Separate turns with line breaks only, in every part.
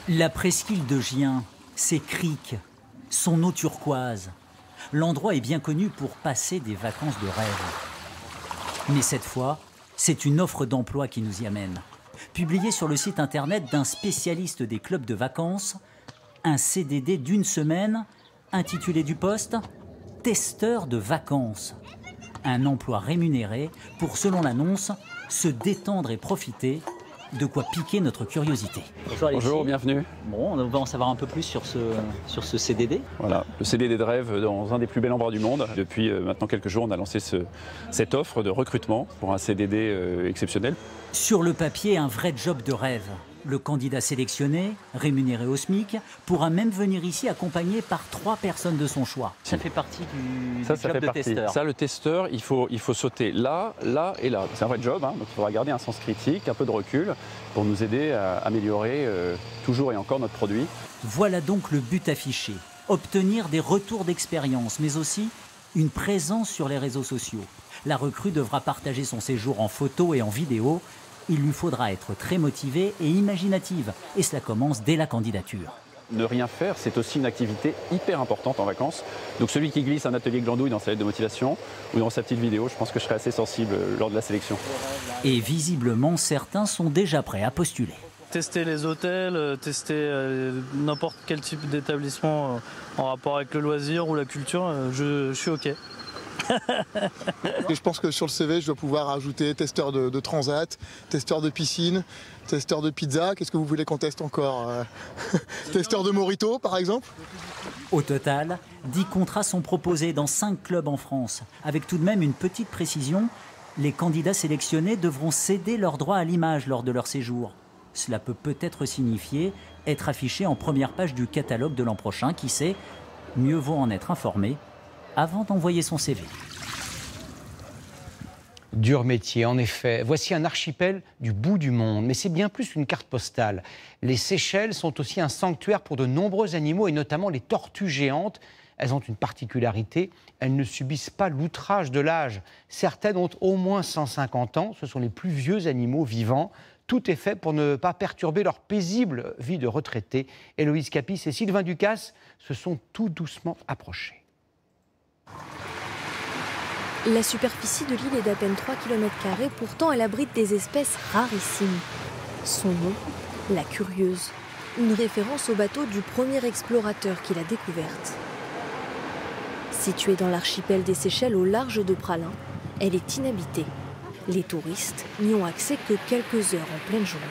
La presqu'île de Gien, ses criques, son eau turquoise. L'endroit est bien connu pour passer des vacances de rêve. Mais cette fois, c'est une offre d'emploi qui nous y amène. Publiée sur le site internet d'un spécialiste des clubs de vacances, un CDD d'1 semaine, intitulé du poste « Testeur de vacances ». Un emploi rémunéré pour, selon l'annonce, se détendre et profiter, de quoi piquer notre curiosité.
Bonjour Alexis. Bonjour, bienvenue.
Bon, on va en savoir un peu plus sur ce CDD.
Voilà, le CDD de rêve dans un des plus bels endroits du monde. Depuis maintenant quelques jours, on a lancé cette offre de recrutement pour un CDD exceptionnel.
Sur le papier, un vrai job de rêve. Le candidat sélectionné, rémunéré au SMIC, pourra même venir ici accompagné par 3 personnes de son choix. Ça fait partie du job de testeur.
Ça, le testeur, il faut sauter là, là et là. C'est un vrai job, hein, donc il faudra garder un sens critique, un peu de recul pour nous aider à améliorer toujours et encore notre produit.
Voilà donc le but affiché. Obtenir des retours d'expérience, mais aussi une présence sur les réseaux sociaux. La recrue devra partager son séjour en photo et en vidéo. Il lui faudra être très motivée et imaginative. Et cela commence dès la candidature.
Ne rien faire, c'est aussi une activité hyper importante en vacances. Donc celui qui glisse un atelier glandouille dans sa lettre de motivation ou dans sa petite vidéo, je pense que je serai assez sensible lors de la sélection.
Et visiblement, certains sont déjà prêts à postuler.
Tester les hôtels, tester n'importe quel type d'établissement en rapport avec le loisir ou la culture, je suis OK.
Et je pense que sur le CV, je dois pouvoir ajouter testeur de transat, testeur de piscine, testeur de pizza. Qu'est-ce que vous voulez qu'on teste encore testeur de mojito, par exemple.
Au total, 10 contrats sont proposés dans 5 clubs en France. Avec tout de même une petite précision, les candidats sélectionnés devront céder leurs droits à l'image lors de leur séjour. Cela peut peut-être signifier être affiché en première page du catalogue de l'an prochain. Qui sait, mieux vaut en être informé avant d'envoyer son CV.
Dur métier, en effet. Voici un archipel du bout du monde, mais c'est bien plus qu'une carte postale. Les Seychelles sont aussi un sanctuaire pour de nombreux animaux, et notamment les tortues géantes. Elles ont une particularité, elles ne subissent pas l'outrage de l'âge. Certaines ont au moins 150 ans, ce sont les plus vieux animaux vivants. Tout est fait pour ne pas perturber leur paisible vie de retraité. Héloïse Capis et Sylvain Ducasse se sont tout doucement approchés.
La superficie de l'île est d'à peine 3 km², pourtant elle abrite des espèces rarissimes. Son nom, la Curieuse, une référence au bateau du premier explorateur qui l'a découverte. Située dans l'archipel des Seychelles au large de Praslin, elle est inhabitée. Les touristes n'y ont accès que quelques heures en pleine journée.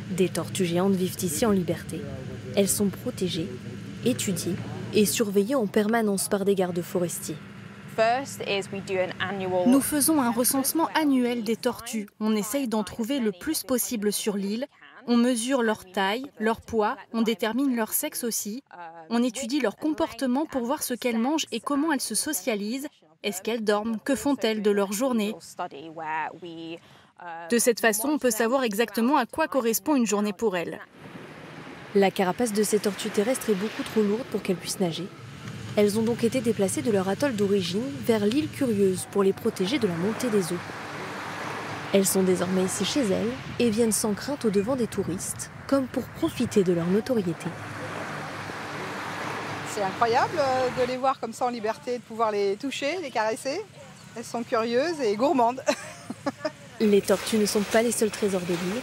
Des tortues géantes vivent ici en liberté. Elles sont protégées, étudiées et surveillées en permanence par des gardes forestiers.
Nous faisons un recensement annuel des tortues. On essaye d'en trouver le plus possible sur l'île. On mesure leur taille, leur poids, on détermine leur sexe aussi. On étudie leur comportement pour voir ce qu'elles mangent et comment elles se socialisent. Est-ce qu'elles dorment? Que font-elles de leur journée? De cette façon, on peut savoir exactement à quoi correspond une journée pour elles.
La carapace de ces tortues terrestres est beaucoup trop lourde pour qu'elles puissent nager. Elles ont donc été déplacées de leur atoll d'origine vers l'île Curieuse pour les protéger de la montée des eaux. Elles sont désormais ici chez elles et viennent sans crainte au devant des touristes, comme pour profiter de leur notoriété.
C'est incroyable de les voir comme ça en liberté, de pouvoir les toucher, les caresser. Elles sont curieuses et gourmandes.
Les tortues ne sont pas les seuls trésors de l'île.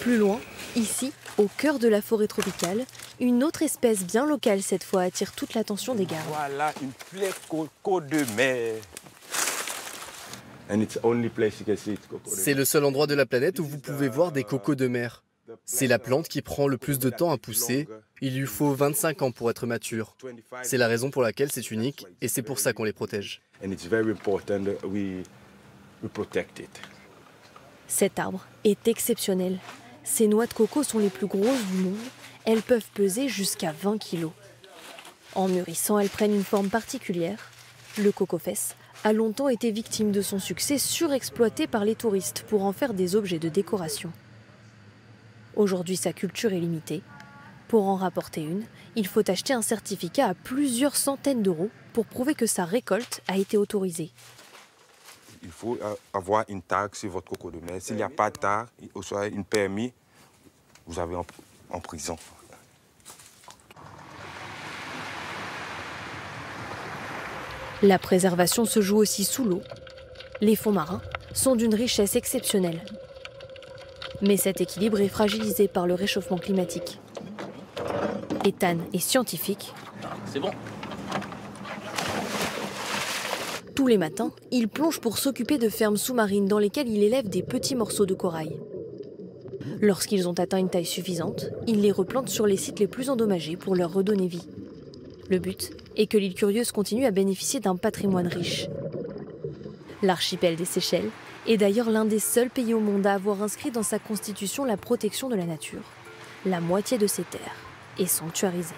Plus loin, ici, au cœur de la forêt tropicale, une autre espèce bien locale cette fois attire toute l'attention des gardes.
Voilà une plaie coco de mer.
C'est le seul endroit de la planète où vous pouvez voir des cocos de mer. C'est la plante qui prend le plus de temps à pousser. Il lui faut 25 ans pour être mature. C'est la raison pour laquelle c'est unique et c'est pour ça qu'on les protège.
Cet arbre est exceptionnel. Ces noix de coco sont les plus grosses du monde. Elles peuvent peser jusqu'à 20 kg. En mûrissant, elles prennent une forme particulière. Le coco-fesse a longtemps été victime de son succès surexploité par les touristes pour en faire des objets de décoration. Aujourd'hui, sa culture est limitée. Pour en rapporter une, il faut acheter un certificat à plusieurs centaines d'euros pour prouver que sa récolte a été autorisée.
Il faut avoir une tag sur votre coco de mer. S'il n'y a pas de tag, ou soit une permis, vous avez en prison.
La préservation se joue aussi sous l'eau. Les fonds marins sont d'une richesse exceptionnelle. Mais cet équilibre est fragilisé par le réchauffement climatique. Ethan est scientifique.
C'est bon.
Tous les matins, il plonge pour s'occuper de fermes sous-marines dans lesquelles il élève des petits morceaux de corail. Lorsqu'ils ont atteint une taille suffisante, il les replante sur les sites les plus endommagés pour leur redonner vie. Le but est que l'île Curieuse continue à bénéficier d'un patrimoine riche. L'archipel des Seychelles est d'ailleurs l'un des seuls pays au monde à avoir inscrit dans sa constitution la protection de la nature. La moitié de ses terres est sanctuarisée.